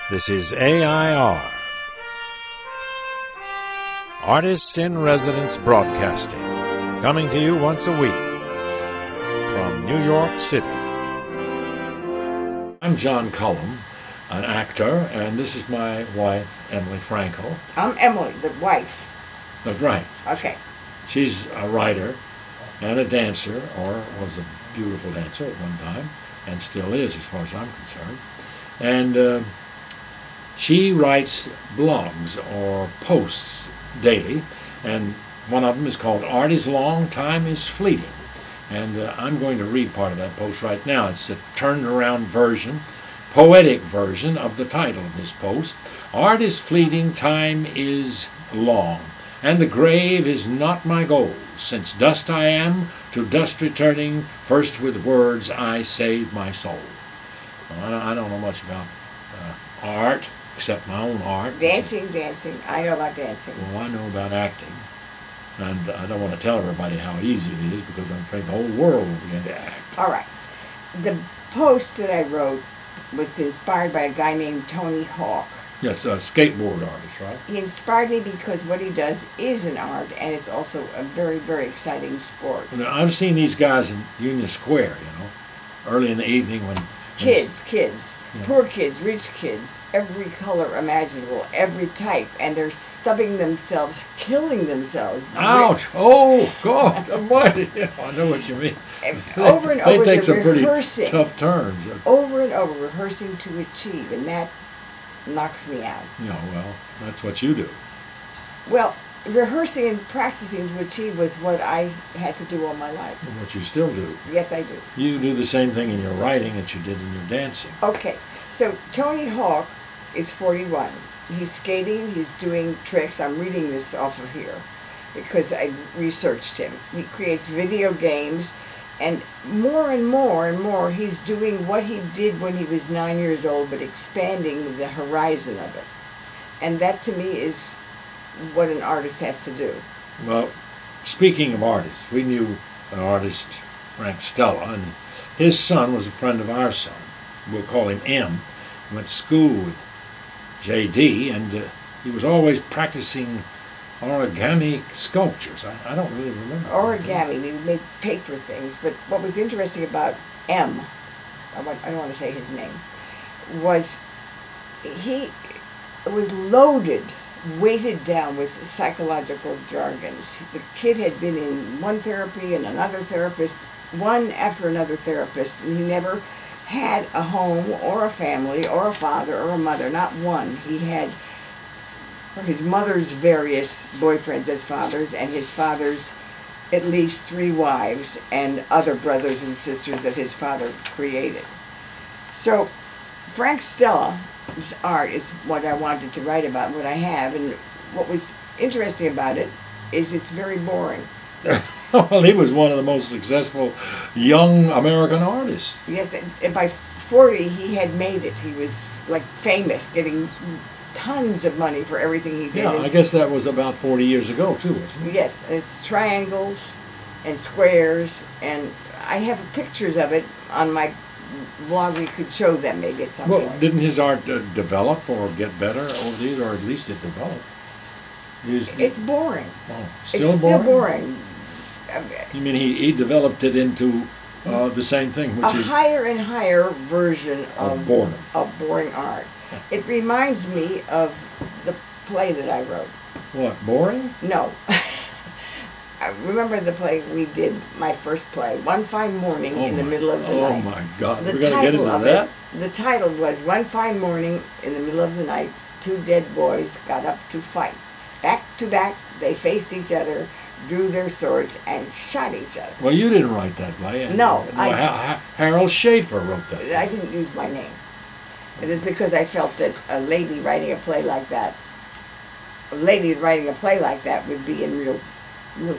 This is AI.R. Artists in Residence Broadcasting, coming to you once a week from New York City. I'm John Cullum, an actor, and this is my wife, Emily Frankel. I'm Emily, the wife. That's right. Okay. She's a writer and a dancer, or was a beautiful dancer at one time, and still is as far as I'm concerned. And she writes blogs or posts daily, and one of them is called Art is Long, Time is Fleeting. And I'm going to read part of that post right now. It's a turned around version, poetic version of the title of this post. Art is fleeting, time is long, and the grave is not my goal. Since dust I am, to dust returning, first with words I save my soul. Well, I don't know much about art, except my own art. Dancing. I know about dancing. Well, I know about acting. And I don't want to tell everybody how easy it is because I'm afraid the whole world will begin to act. All right. The post that I wrote was inspired by a guy named Tony Hawk. Yes, a skateboard artist, right? He inspired me because what he does is an art, and it's also a very, very exciting sport. Now, I've seen these guys in Union Square, early in the evening when... Kids, Yeah. poor kids, rich kids, every color imaginable, every type, and they're stubbing themselves, killing themselves. Ouch! Oh, God almighty! Yeah, I know what you mean. Over and over, they take some pretty rehearsing. tough turns. Over and over, rehearsing to achieve, and that knocks me out. Yeah, well, that's what you do. Well, rehearsing and practicing to achieve was what I had to do all my life. And what you still do. Yes, I do. You do the same thing in your writing that you did in your dancing. Okay, so Tony Hawk is 41. He's skating, he's doing tricks. I'm reading this off of here because I researched him. He creates video games, and more and more, he's doing what he did when he was 9 years old, but expanding the horizon of it. And that to me is what an artist has to do. Well, speaking of artists, we knew an artist, Frank Stella, and his son was a friend of our son. We'll call him M. He went to school with J.D., and he was always practicing origami sculptures. I don't really remember. Origami, they made paper things, but what was interesting about M, I don't want to say his name, was he was loaded, weighted down with psychological jargons. The kid had been in one therapy and another therapist, one after another therapist, and he never had a home or a family or a father or a mother, not one. He had his mother's various boyfriends as fathers, and his father's at least 3 wives and other brothers and sisters that his father created. So Frank Stella's art is what I wanted to write about, what I have, and what was interesting about it is it's very boring. Well, he was one of the most successful young American artists. Yes, and by 40 he had made it. He was like famous, getting tons of money for everything he did. Yeah, I guess that was about 40 years ago too, wasn't it? Yes, and it's triangles and squares, and I have pictures of it on my blog. We could show them maybe at some Well, point. didn't his art develop or get better over these, or at least it developed? It's boring. Oh, It's still still boring? boring. You mean he developed it into the same thing, which A is higher and higher version of boredom. Of boring art. It reminds me of the play that I wrote. What, boring? No. I remember the play we did, my first play, One Fine Morning in the Middle of the Night. Oh my God, The we're going to get title into of that? The title was One Fine Morning in the Middle of the Night, 2 dead boys got up to fight. Back to back, they faced each other, drew their swords, and shot each other. Well, you didn't write that play. No, Harold Schaefer wrote that. I didn't use my name. It is because I felt that a lady writing a play like that would be in real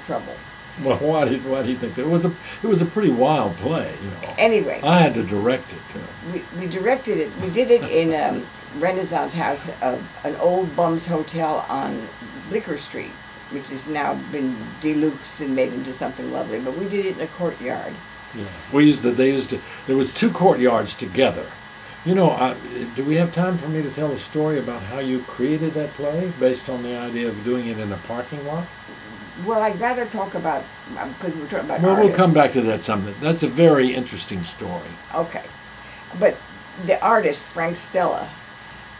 trouble. Well, why do you think that? It was a pretty wild play, Anyway, I had to direct it. we directed it. We did it in a Renaissance house, an old bums hotel on Liquor Street, which has now been deluxed and made into something lovely. But we did it in a courtyard. Yeah. There was 2 courtyards together. You know, do we have time for me to tell a story about how you created that play based on the idea of doing it in a parking lot? Well, I'd rather talk about, because we're talking about Well, artists. we'll come back to that someday. That's a very interesting story. Okay. But the artist, Frank Stella,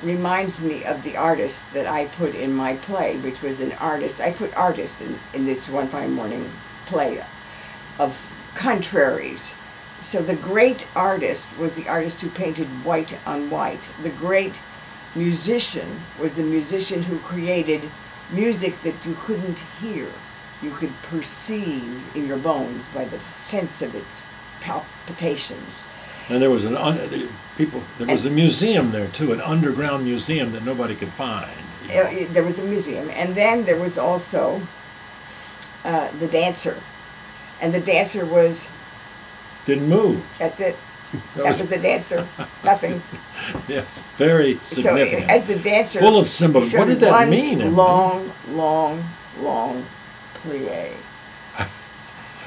reminds me of the artist that I put in my play, which was an artist. I put artist in this One Fine Morning play of contraries. So the great artist was the artist who painted white on white. The great musician was the musician who created music that you couldn't hear. You could perceive in your bones by the sense of its palpitations. And there was there was a museum there too, an underground museum that nobody could find. There was a museum, and then there was also the dancer, and the dancer didn't move. That's it. That was the dancer. Nothing. Yes, very significant. So as the dancer, full of symbols. What did that mean? Emily? Long plie.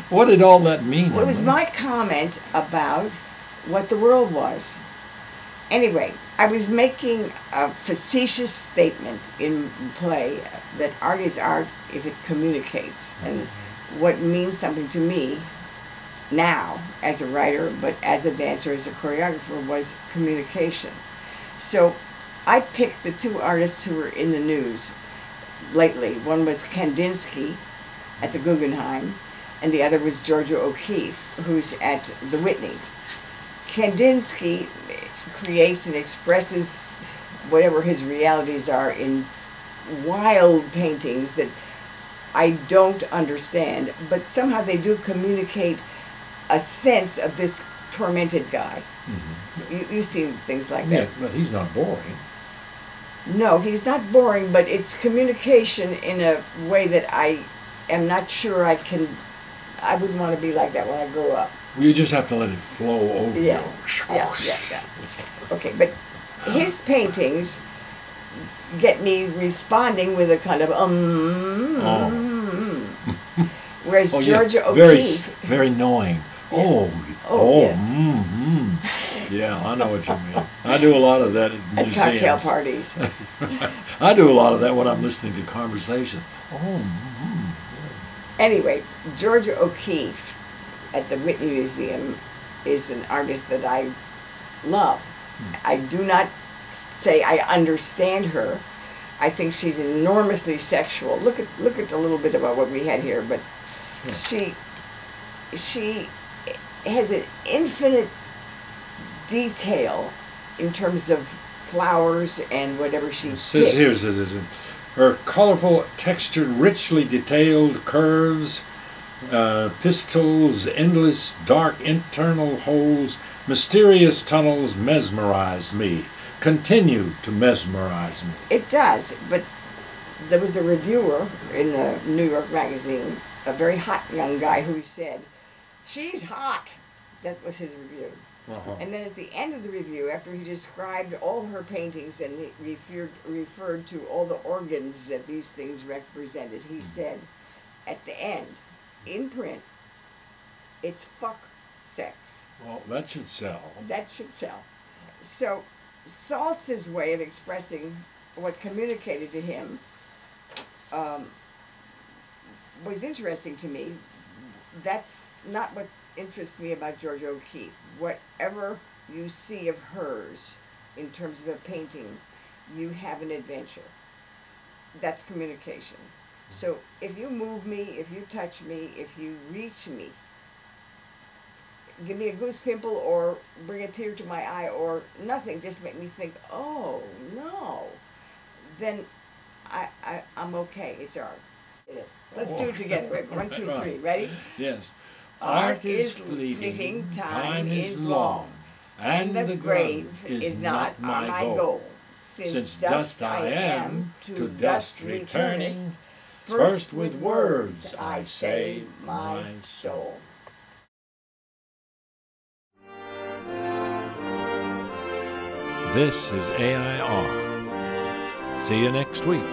What did all that mean? Well, it was Emily? my comment about what the world was. Anyway, I was making a facetious statement in play that art is art if it communicates. And what means something to me now as a writer, but as a dancer, as a choreographer, was communication. So I picked the two artists who were in the news lately. One was Kandinsky at the Guggenheim, and the other was Georgia O'Keeffe, who's at the Whitney. Kandinsky creates and expresses whatever his realities are in wild paintings that I don't understand, but somehow they do communicate a sense of this tormented guy. Mm-hmm. You see things like that. Yeah, but he's not boring. No, he's not boring, but it's communication in a way that I am not sure I wouldn't want to be like that when I grow up. You just have to let it flow over you. Yeah. Okay, but his paintings get me responding with a kind of Whereas Georgia O'Keeffe, very knowing. Yeah. Yeah, I know what you mean. I do a lot of that at museums. At cocktail parties. I do a lot of that when I'm listening to conversations. Anyway, Georgia O'Keeffe at the Whitney Museum is an artist that I love. I do not say I understand her. I think she's enormously sexual. Look at a little bit about what we had here, but she has an infinite detail in terms of flowers and whatever she picks. Says her colorful, textured, richly detailed curves, pistils, endless dark internal holes, mysterious tunnels mesmerize me, continue to mesmerize me. It does, but there was a reviewer in the New York magazine, a very hot young guy, who said, "She's hot." That was his review. And then at the end of the review, after he described all her paintings and he referred to all the organs that these things represented, he said, at the end, in print, it's fuck sex. Well, that should sell. That should sell. So Saltz's way of expressing what communicated to him was interesting to me. That's not what interests me about Georgia O'Keeffe. Whatever you see of hers in terms of a painting, you have an adventure. That's communication. So if you move me, if you touch me, if you reach me, give me a goose pimple or bring a tear to my eye or nothing, just make me think, oh no, then I'm okay, it's art. Let's do it together. Wait, 1, 2, 3, ready? Yes. Art is fleeting, time is long, and the grave is not my goal. Since dust I am, to dust returning, first with words I save my soul. This is AI.R. See you next week.